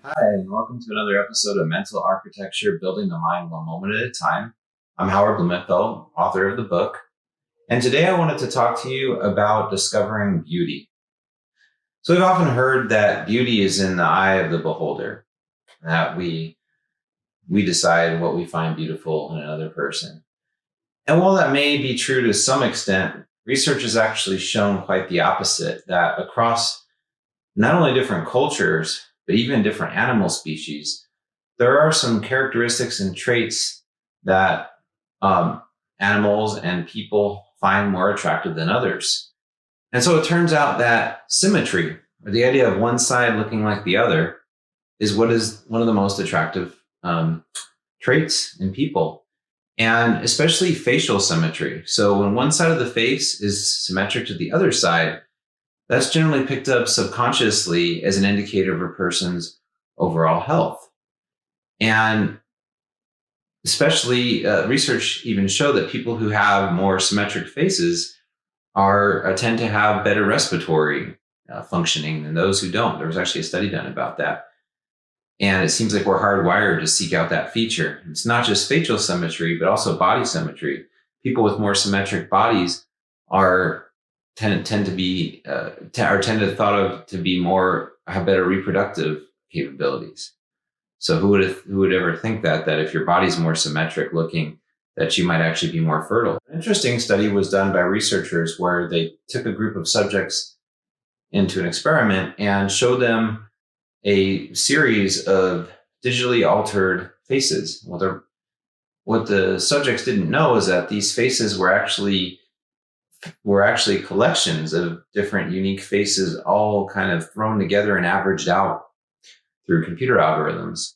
Hi, and welcome to another episode of Mental Architecture, Building the Mind One Moment at a Time. I'm Howard Blumenthal, author of the book, and today I wanted to talk to you about discovering beauty. So we've often heard that beauty is in the eye of the beholder, that we decide what we find beautiful in another person. And while that may be true to some extent, research has actually shown quite the opposite, that across not only different cultures, but even different animal species, there are some characteristics and traits that animals and people find more attractive than others. And so it turns out that symmetry, or the idea of one side looking like the other, is what is one of the most attractive traits in people, and especially facial symmetry. So when one side of the face is symmetric to the other side, that's generally picked up subconsciously as an indicator of a person's overall health. And especially research even show that people who have more symmetric faces tend to have better respiratory functioning than those who don't. There was actually a study done about that. And it seems like we're hardwired to seek out that feature. It's not just facial symmetry, but also body symmetry. People with more symmetric bodies tend to be thought of to be have better reproductive capabilities. So who would ever think that if your body's more symmetric looking, that you might actually be more fertile? An interesting study was done by researchers where they took a group of subjects into an experiment and showed them a series of digitally altered faces. What the subjects didn't know is that these faces were actually collections of different unique faces, all kind of thrown together and averaged out through computer algorithms.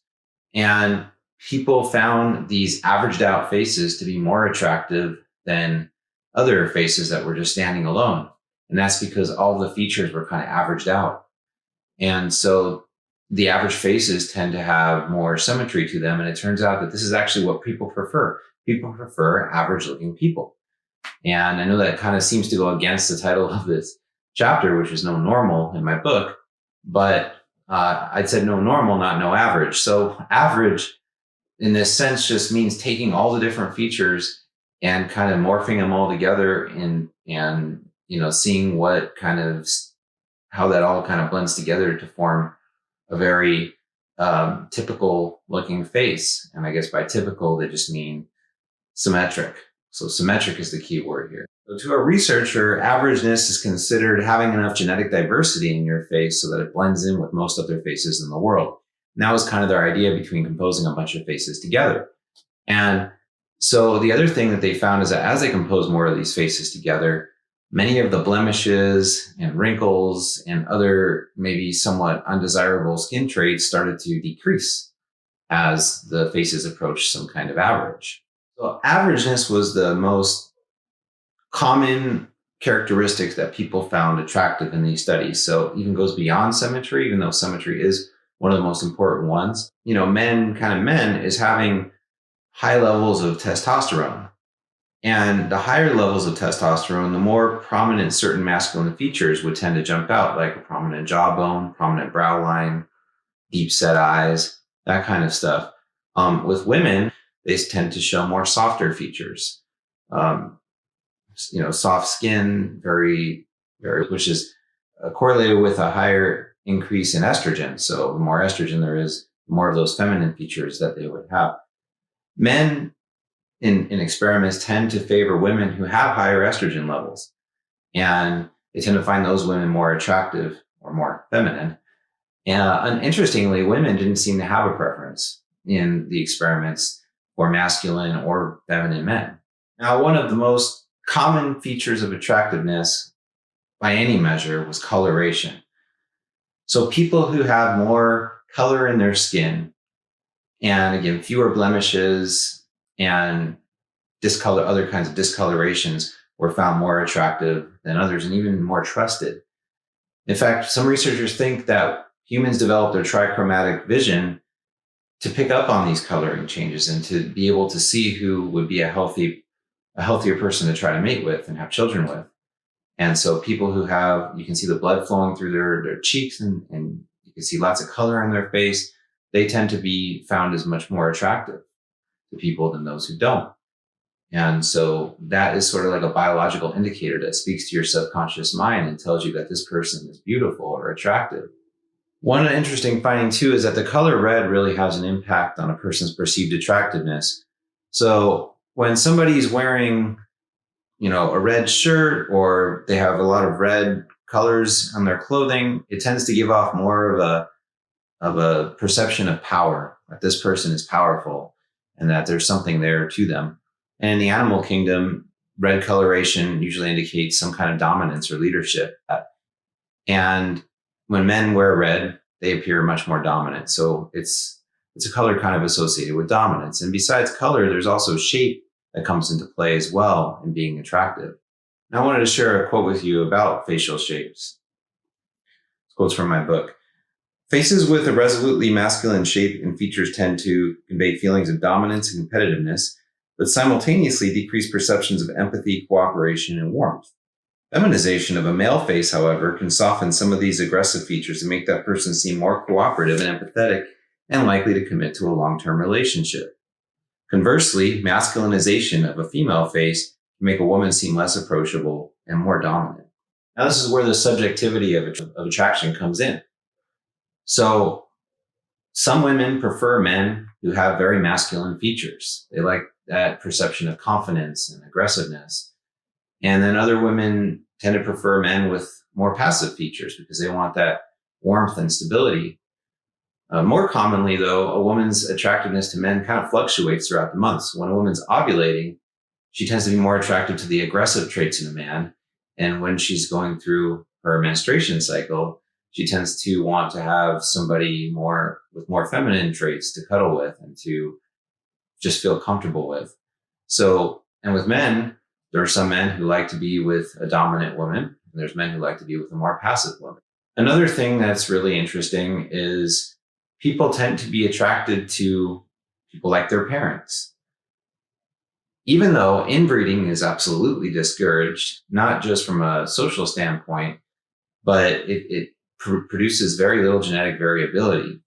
And people found these averaged out faces to be more attractive than other faces that were just standing alone. And that's because all the features were kind of averaged out. And so the average faces tend to have more symmetry to them. And it turns out that this is actually what people prefer. People prefer average looking people. And I know that kind of seems to go against the title of this chapter, which is No Normal in my book, but I'd said no normal, not no average. So average in this sense just means taking all the different features and kind of morphing them all together and seeing how that all kind of blends together to form a very typical looking face. And I guess by typical, they just mean symmetric. So symmetric is the key word here. So to a researcher, averageness is considered having enough genetic diversity in your face so that it blends in with most other faces in the world. And that was kind of their idea between composing a bunch of faces together. And so the other thing that they found is that as they compose more of these faces together, many of the blemishes and wrinkles and other maybe somewhat undesirable skin traits started to decrease as the faces approached some kind of average. So averageness was the most common characteristics that people found attractive in these studies. So it even goes beyond symmetry, even though symmetry is one of the most important ones. Men is having high levels of testosterone. And the higher levels of testosterone, the more prominent certain masculine features would tend to jump out, like a prominent jawbone, prominent brow line, deep set eyes, that kind of stuff. With women, they tend to show more softer features. Soft skin, very, very, which is correlated with a higher increase in estrogen. So the more estrogen there is, the more of those feminine features that they would have. Men in experiments tend to favor women who have higher estrogen levels. And they tend to find those women more attractive or more feminine. And interestingly, women didn't seem to have a preference in the experiments for masculine or feminine men. Now, one of the most common features of attractiveness by any measure was coloration. So people who have more color in their skin, and again, fewer blemishes and other kinds of discolorations, were found more attractive than others and even more trusted. In fact, some researchers think that humans developed their trichromatic vision to pick up on these coloring changes and to be able to see who would be a healthier person to try to mate with and have children with. And so people you can see the blood flowing through their cheeks and you can see lots of color in their face. they tend to be found as much more attractive to people than those who don't. And so that is sort of like a biological indicator that speaks to your subconscious mind and tells you that this person is beautiful or attractive. One interesting finding too is that the color red really has an impact on a person's perceived attractiveness. So when somebody's wearing, a red shirt, or they have a lot of red colors on their clothing, it tends to give off more of a perception of power, that this person is powerful and that there's something there to them. And in the animal kingdom, red coloration usually indicates some kind of dominance or leadership. And when men wear red, they appear much more dominant. So it's a color kind of associated with dominance. And besides color, there's also shape that comes into play as well in being attractive. Now, I wanted to share a quote with you about facial shapes. This quote's from my book. Faces with a resolutely masculine shape and features tend to convey feelings of dominance and competitiveness, but simultaneously decrease perceptions of empathy, cooperation, and warmth. Feminization of a male face, however, can soften some of these aggressive features and make that person seem more cooperative and empathetic and likely to commit to a long-term relationship. Conversely, masculinization of a female face can make a woman seem less approachable and more dominant. Now, this is where the subjectivity of attraction comes in. So some women prefer men who have very masculine features. They like that perception of confidence and aggressiveness. And then other women tend to prefer men with more passive features because they want that warmth and stability. More commonly, though, a woman's attractiveness to men kind of fluctuates throughout the months. When a woman's ovulating, she tends to be more attracted to the aggressive traits in a man. And when she's going through her menstruation cycle, she tends to want to have somebody with more feminine traits to cuddle with and to just feel comfortable with. So, and with men, there are some men who like to be with a dominant woman, and there's men who like to be with a more passive woman. Another thing that's really interesting is people tend to be attracted to people like their parents. Even though inbreeding is absolutely discouraged, not just from a social standpoint, but it produces very little genetic variability.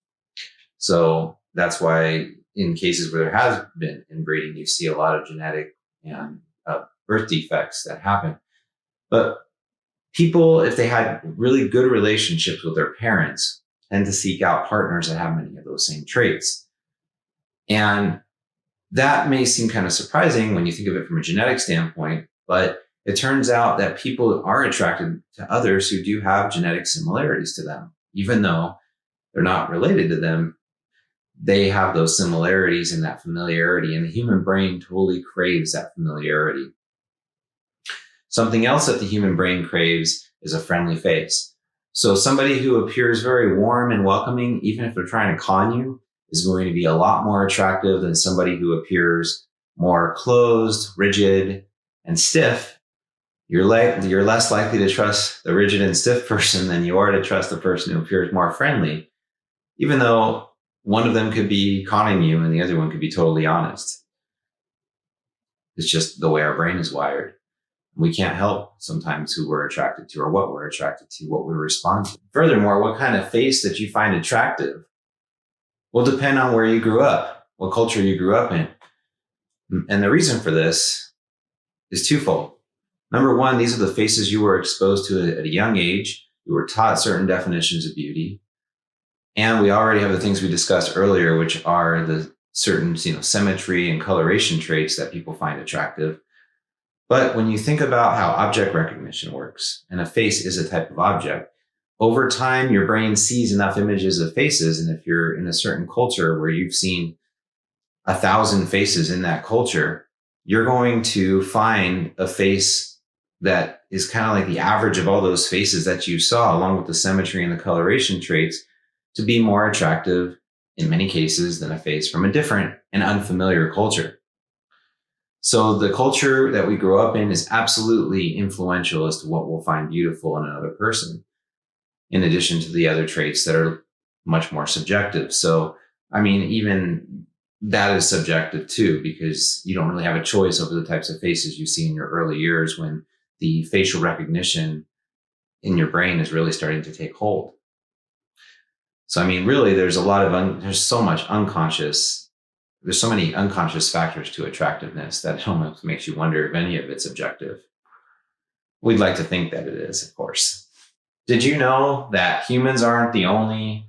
So that's why in cases where there has been inbreeding, you see a lot of genetic and birth defects that happen. But people, if they had really good relationships with their parents, tend to seek out partners that have many of those same traits. And that may seem kind of surprising when you think of it from a genetic standpoint, but it turns out that people are attracted to others who do have genetic similarities to them. Even though they're not related to them, they have those similarities and that familiarity, and the human brain totally craves that familiarity. Something else that the human brain craves is a friendly face. So somebody who appears very warm and welcoming, even if they're trying to con you, is going to be a lot more attractive than somebody who appears more closed, rigid, and stiff. You're less likely to trust the rigid and stiff person than you are to trust the person who appears more friendly, even though one of them could be conning you and the other one could be totally honest. It's just the way our brain is wired. We can't help sometimes who we're attracted to or what we're attracted to, what we respond to. Furthermore, what kind of face that you find attractive will depend on where you grew up, what culture you grew up in. And the reason for this is twofold. Number one, these are the faces you were exposed to at a young age. You were taught certain definitions of beauty. And we already have the things we discussed earlier, which are the certain, symmetry and coloration traits that people find attractive. But when you think about how object recognition works, and a face is a type of object, over time, your brain sees enough images of faces. And if you're in a certain culture where you've seen 1,000 faces in that culture, you're going to find a face that is kind of like the average of all those faces that you saw, along with the symmetry and the coloration traits, to be more attractive in many cases than a face from a different and unfamiliar culture. So the culture that we grow up in is absolutely influential as to what we'll find beautiful in another person, in addition to the other traits that are much more subjective. So, even that is subjective too, because you don't really have a choice over the types of faces you see in your early years when the facial recognition in your brain is really starting to take hold. So, I mean, really, there's a lot of, there's so much unconscious, there's so many unconscious factors to attractiveness that it almost makes you wonder if any of it's objective. We'd like to think that it is, of course. Did you know that humans aren't the only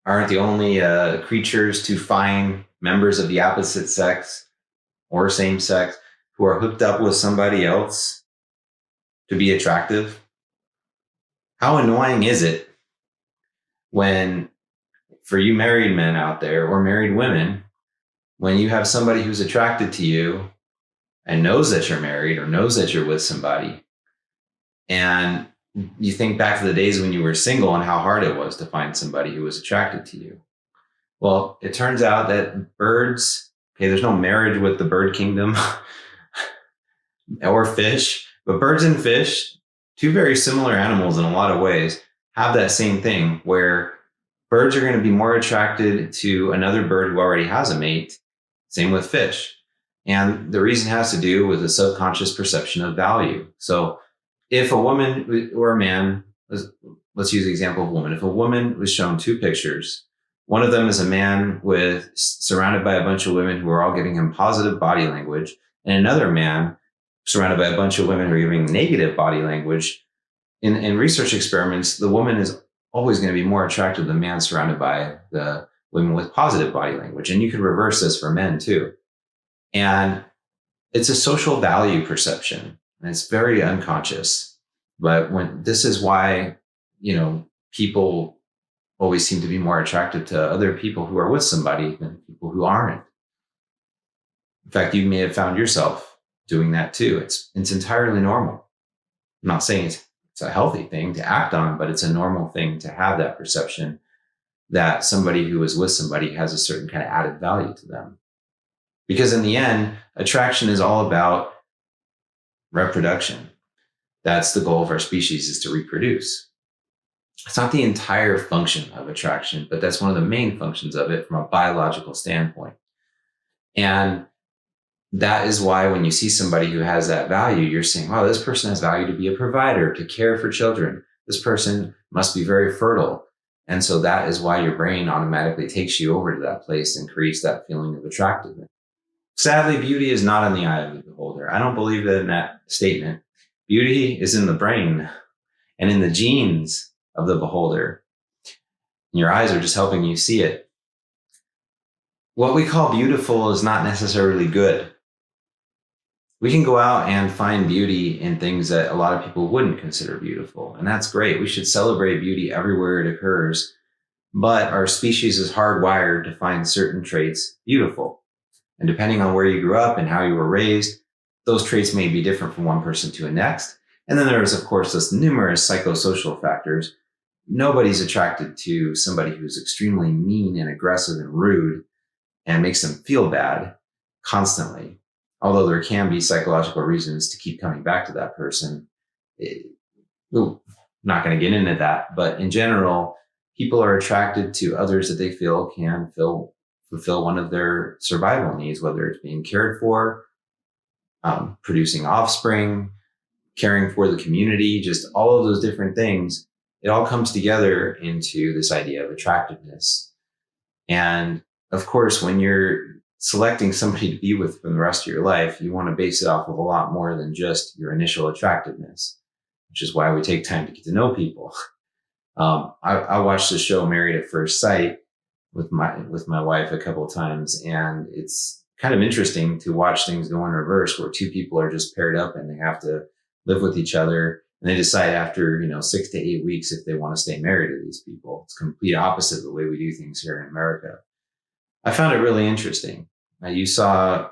creatures to find members of the opposite sex or same sex who are hooked up with somebody else to be attractive? How annoying is it when, for you married men out there or married women, when you have somebody who's attracted to you and knows that you're married or knows that you're with somebody, and you think back to the days when you were single and how hard it was to find somebody who was attracted to you. Well, it turns out that birds, okay, there's no marriage with the bird kingdom or fish, but birds and fish, two very similar animals in a lot of ways, have that same thing where birds are going to be more attracted to another bird who already has a mate. Same with fish. And the reason has to do with a subconscious perception of value. So if a woman or a man, let's use the example of a woman. If a woman was shown two pictures, one of them is a man surrounded by a bunch of women who are all giving him positive body language, and another man surrounded by a bunch of women who are giving negative body language. In research experiments, the woman is always going to be more attractive than the man surrounded by the women with positive body language. And you could reverse this for men too. And it's a social value perception, and it's very unconscious. But this is why, people always seem to be more attracted to other people who are with somebody than people who aren't. In fact, you may have found yourself doing that too. It's entirely normal. I'm not saying it's a healthy thing to act on, but it's a normal thing to have that perception that somebody who is with somebody has a certain kind of added value to them. Because in the end, attraction is all about reproduction. That's the goal of our species, is to reproduce. It's not the entire function of attraction, but that's one of the main functions of it from a biological standpoint. And that is why when you see somebody who has that value, you're saying, wow, this person has value to be a provider, to care for children. This person must be very fertile. And so that is why your brain automatically takes you over to that place and creates that feeling of attractiveness. Sadly, beauty is not in the eye of the beholder. I don't believe that in that statement. Beauty is in the brain and in the genes of the beholder. And your eyes are just helping you see it. What we call beautiful is not necessarily good. We can go out and find beauty in things that a lot of people wouldn't consider beautiful. And that's great. We should celebrate beauty everywhere it occurs. But our species is hardwired to find certain traits beautiful. And depending on where you grew up and how you were raised, those traits may be different from one person to the next. And then there's, of course, this numerous psychosocial factors. Nobody's attracted to somebody who's extremely mean and aggressive and rude and makes them feel bad constantly. Although there can be psychological reasons to keep coming back to that person. Not going to get into that, but in general, people are attracted to others that they feel can fulfill one of their survival needs, whether it's being cared for, producing offspring, caring for the community, just all of those different things. It all comes together into this idea of attractiveness. And of course, when you're selecting somebody to be with for the rest of your life, you want to base it off of a lot more than just your initial attractiveness, which is why we take time to get to know people. I watched the show Married at First Sight with my wife a couple of times, and it's kind of interesting to watch things go in reverse, where two people are just paired up and they have to live with each other, and they decide after 6 to 8 weeks if they want to stay married to these people. It's complete opposite of the way we do things here in America. I found it really interesting. I saw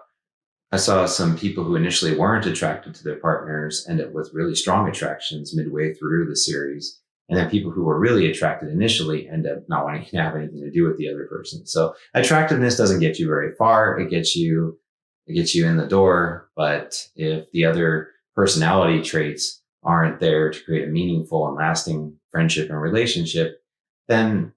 some people who initially weren't attracted to their partners end up with really strong attractions midway through the series. And then people who were really attracted initially end up not wanting to have anything to do with the other person. So attractiveness doesn't get you very far. It gets you in the door. But if the other personality traits aren't there to create a meaningful and lasting friendship and relationship, then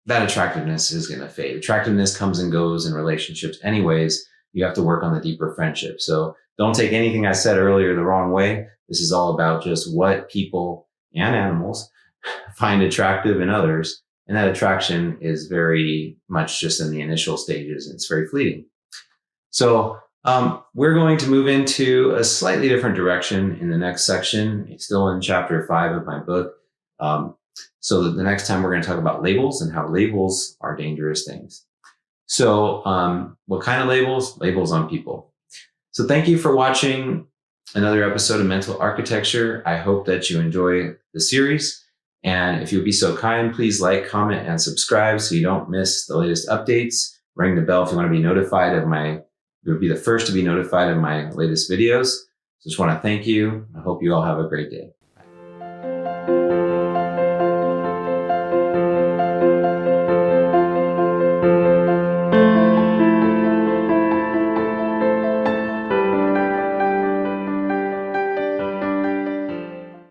that attractiveness is going to fade. Attractiveness comes and goes in relationships anyways. You have to work on the deeper friendship. So don't take anything I said earlier the wrong way. This is all about just what people and animals find attractive in others. And that attraction is very much just in the initial stages, and it's very fleeting. So we're going to move into a slightly different direction in the next section. It's still in chapter 5 of my book. So that the next time we're going to talk about labels and how labels are dangerous things. So what kind of labels? Labels on people. So thank you for watching another episode of Mental Architecture. I hope that you enjoy the series. And if you'll be so kind, please like, comment, and subscribe so you don't miss the latest updates. Ring the bell if you want to be notified of you'll be the first to be notified of my latest videos. Just want to thank you. I hope you all have a great day.